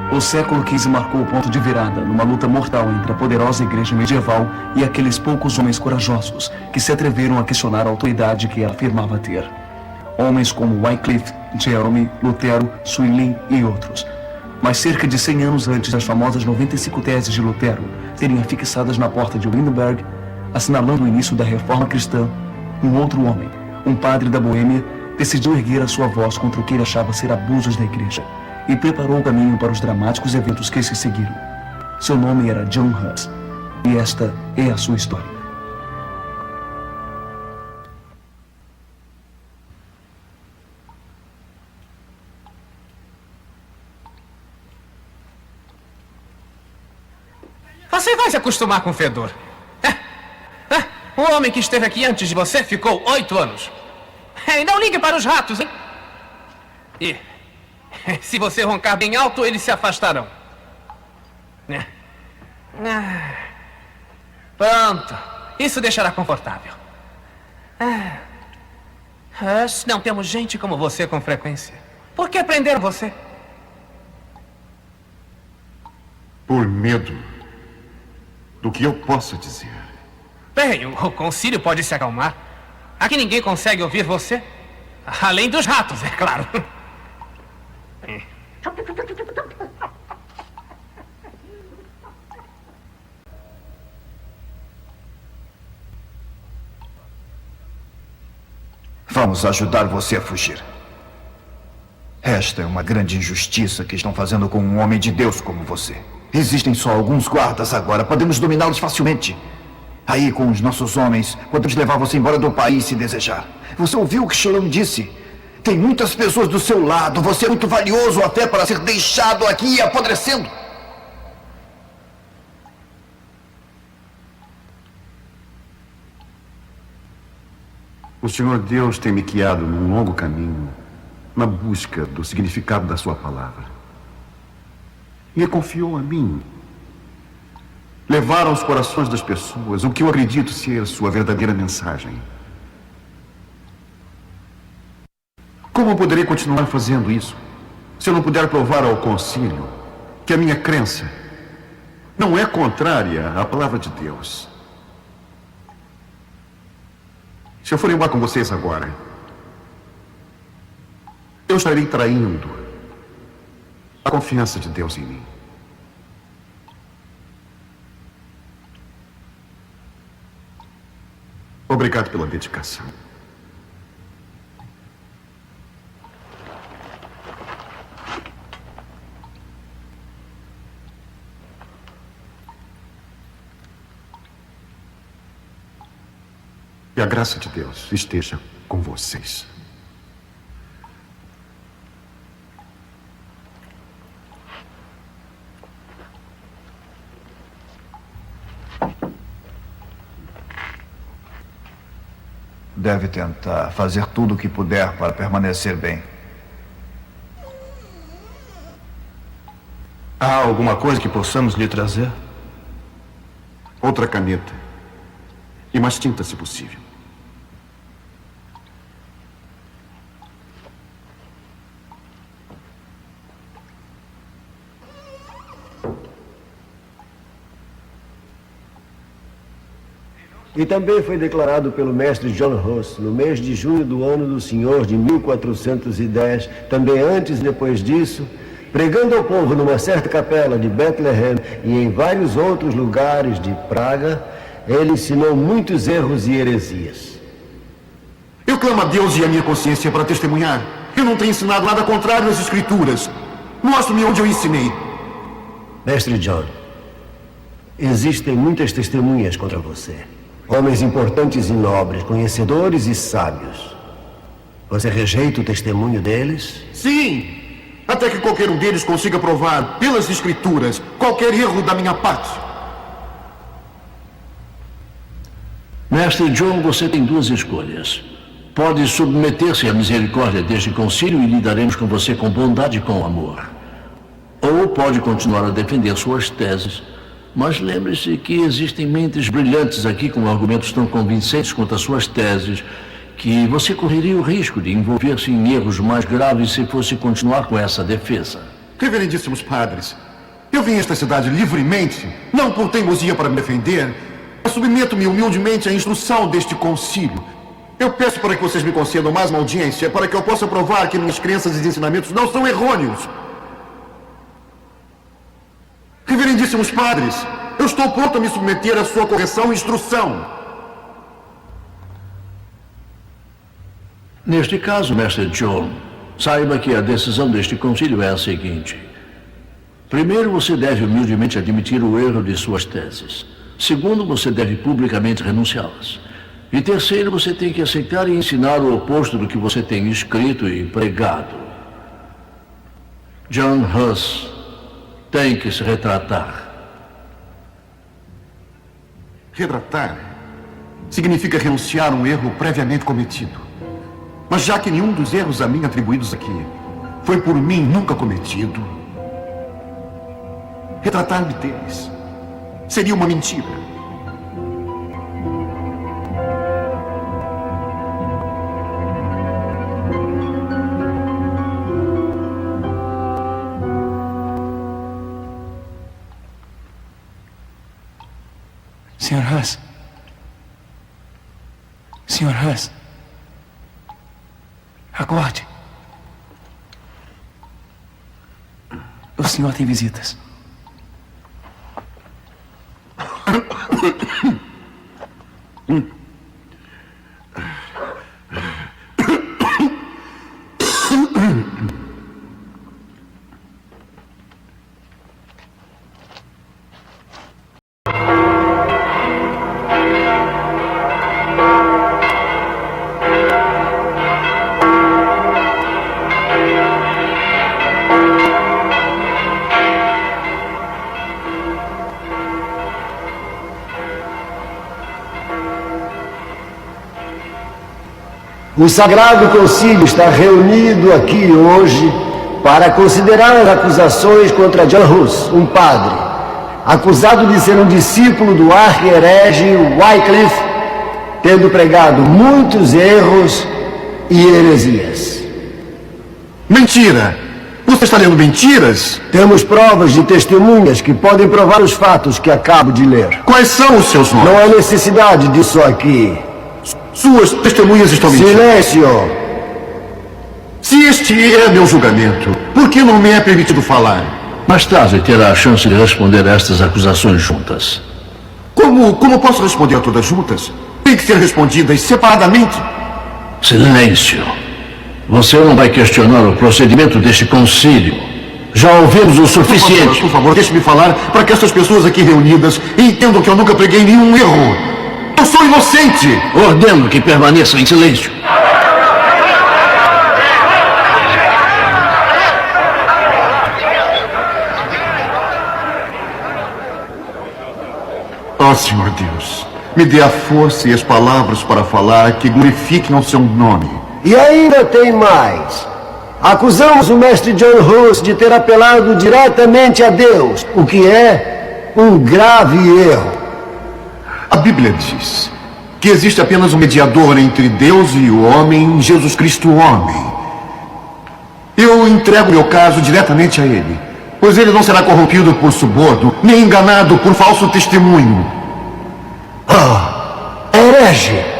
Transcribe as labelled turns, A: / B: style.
A: O século XV marcou o ponto de virada numa luta mortal entre a poderosa igreja medieval e aqueles poucos homens corajosos que se atreveram a questionar a autoridade que ela afirmava ter. Homens como Wycliffe, Jerome, Lutero, Zwingli e outros. Mas cerca de 100 anos antes das famosas 95 teses de Lutero serem afixadas na porta de Wittenberg, assinalando o início da reforma cristã, um outro homem, um padre da Boêmia, decidiu erguer a sua voz contra o que ele achava ser abusos da igreja e preparou o caminho para os dramáticos eventos que se seguiram. Seu nome era John Huss, e esta é a sua história.
B: Você vai se acostumar com o fedor. O homem que esteve aqui antes de você ficou 8 anos. E não ligue para os ratos, hein? E se você roncar bem alto, eles se afastarão. Pronto. Isso deixará confortável. Não temos gente como você com frequência. Por que prenderam você?
C: Por medo do que eu possa dizer.
B: Bem, o concílio pode se acalmar. Aqui ninguém consegue ouvir você. Além dos ratos, é claro.
D: Vamos ajudar você a fugir. Esta é uma grande injustiça que estão fazendo com um homem de Deus como você. Existem só alguns guardas agora. Podemos dominá-los facilmente. Aí, com os nossos homens, podemos levar você embora do país se desejar. Você ouviu o que Shalom disse? Tem muitas pessoas do seu lado. Você é muito valioso até para ser deixado aqui apodrecendo.
C: O Senhor Deus tem me guiado num longo caminho na busca do significado da sua palavra. E confiou a mim levar aos corações das pessoas o que eu acredito ser sua verdadeira mensagem. Como eu poderei continuar fazendo isso se eu não puder provar ao concílio que a minha crença não é contrária à palavra de Deus? Se eu for embora com vocês agora, eu estarei traindo a confiança de Deus em mim. Obrigado pela dedicação. E a graça de Deus esteja com vocês.
D: Deve tentar fazer tudo o que puder para permanecer bem.
E: Há alguma coisa que possamos lhe trazer?
C: Outra caneta. E mais tinta, se possível.
F: E também foi declarado pelo mestre John Huss, no mês de junho do ano do Senhor de 1410, também antes e depois disso, pregando ao povo numa certa capela de Bethlehem e em vários outros lugares de Praga, ele ensinou muitos erros e heresias.
C: Eu clamo a Deus e a minha consciência para testemunhar. Eu não tenho ensinado nada contrário às Escrituras. Mostre-me onde eu ensinei.
F: Mestre John, existem muitas testemunhas contra você. Homens importantes e nobres, conhecedores e sábios. Você rejeita o testemunho deles?
C: Sim! Até que qualquer um deles consiga provar, pelas Escrituras, qualquer erro da minha parte.
G: Mestre John, você tem duas escolhas. Pode submeter-se à misericórdia deste concílio e lidaremos com você com bondade e com amor. Ou pode continuar a defender suas teses. Mas lembre-se que existem mentes brilhantes aqui com argumentos tão convincentes quanto as suas teses, que você correria o risco de envolver-se em erros mais graves se fosse continuar com essa defesa.
C: Reverendíssimos padres, eu vim a esta cidade livremente, não por teimosia para me defender, mas submeto-me humildemente à instrução deste concílio. Eu peço para que vocês me concedam mais uma audiência, para que eu possa provar que minhas crenças e ensinamentos não são errôneos. Reverendíssimos padres, eu estou pronto a me submeter à sua correção e instrução.
G: Neste caso, mestre John, saiba que a decisão deste concílio é a seguinte. Primeiro, você deve humildemente admitir o erro de suas teses. Segundo, você deve publicamente renunciá-las. E terceiro, você tem que aceitar e ensinar o oposto do que você tem escrito e pregado. John Hus tem que se retratar.
C: Retratar significa renunciar a um erro previamente cometido. Mas já que nenhum dos erros a mim atribuídos aqui foi por mim nunca cometido, retratar-me deles seria uma mentira.
A: Sr. Hus. Sr. Hus. Acorde. O senhor tem visitas.
F: O Sagrado Concílio está reunido aqui hoje para considerar as acusações contra John Hus, um padre, acusado de ser um discípulo do arquiherege Wycliffe, tendo pregado muitos erros e heresias.
C: Mentira! Você está lendo mentiras?
F: Temos provas de testemunhas que podem provar os fatos que acabo de ler.
C: Quais são os seus nomes?
F: Não há necessidade disso aqui.
C: Suas testemunhas estão mentindo.
F: Silêncio!
C: Se este é meu julgamento, por que não me é permitido falar?
G: Mais tarde terá a chance de responder a estas acusações juntas.
C: Como posso responder a todas juntas? Tem que ser respondidas separadamente.
G: Silêncio. Você não vai questionar o procedimento deste concílio. Já ouvimos o suficiente.
C: Por favor, deixe-me falar para que essas pessoas aqui reunidas entendam que eu nunca preguei nenhum erro. Eu sou inocente!
G: Ordeno que permaneça em silêncio.
C: Ó Senhor Deus, me dê a força e as palavras para falar que glorifiquem o seu nome.
F: E ainda tem mais. Acusamos o mestre John Hus de ter apelado diretamente a Deus, o que é um grave erro.
C: A Bíblia diz que existe apenas um mediador entre Deus e o homem, Jesus Cristo, o homem. Eu entrego meu caso diretamente a ele, pois ele não será corrompido por suborno, nem enganado por falso testemunho.
F: Herege!